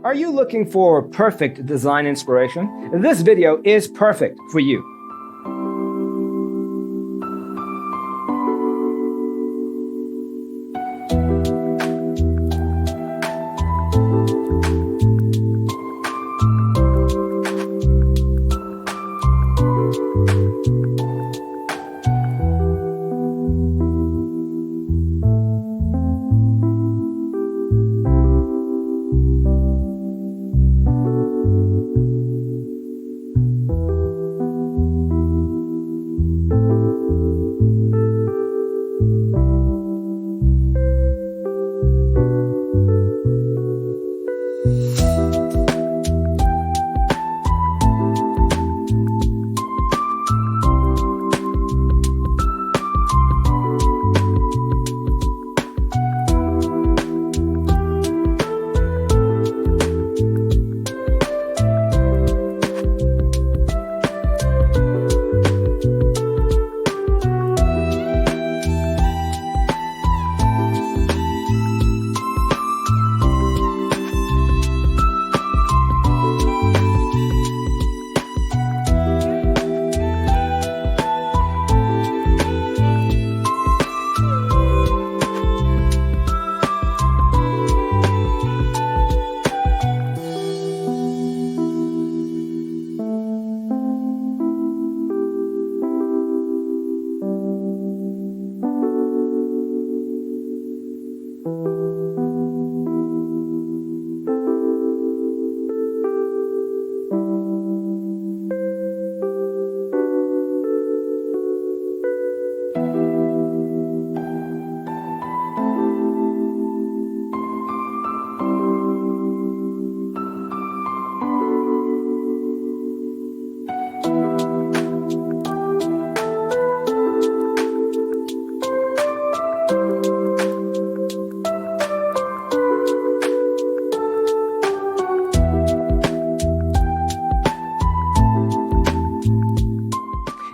Are you looking for perfect design inspiration? This video is perfect for you.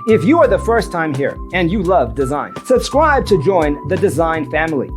If you are the first time here and you love design, subscribe to join the design family.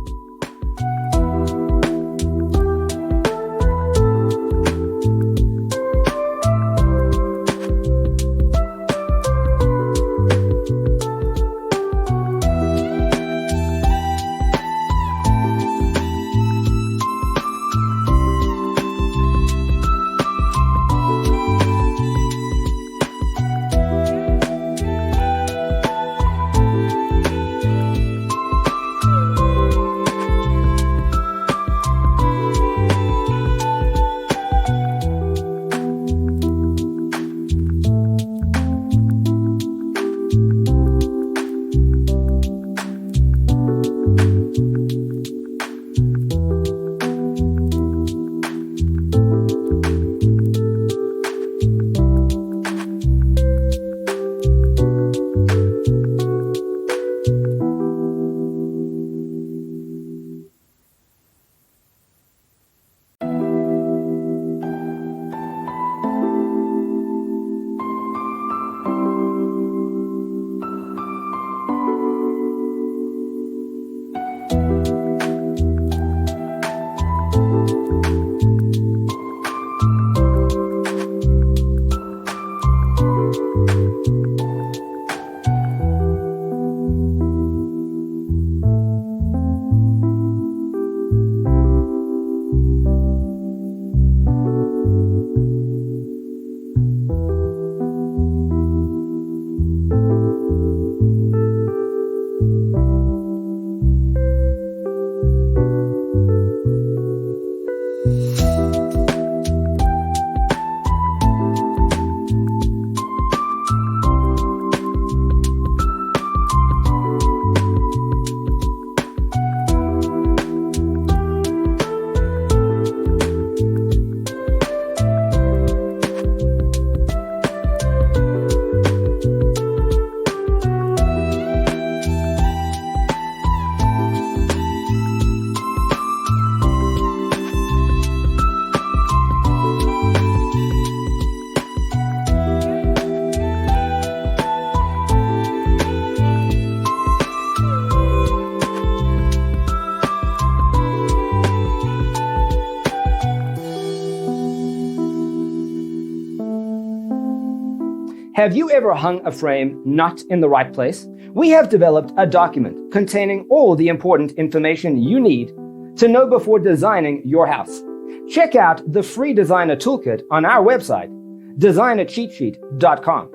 Have you ever hung a frame not in the right place? We have developed a document containing all the important information you need to know before designing your house. Check out the free designer toolkit on our website, designercheatsheet.com.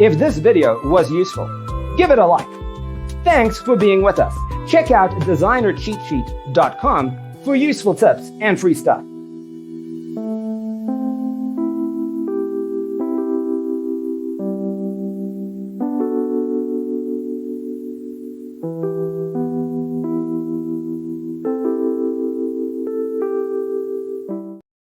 If this video was useful, give it a like. Thanks for being with us. Check out designercheatsheet.com for useful tips and free stuff.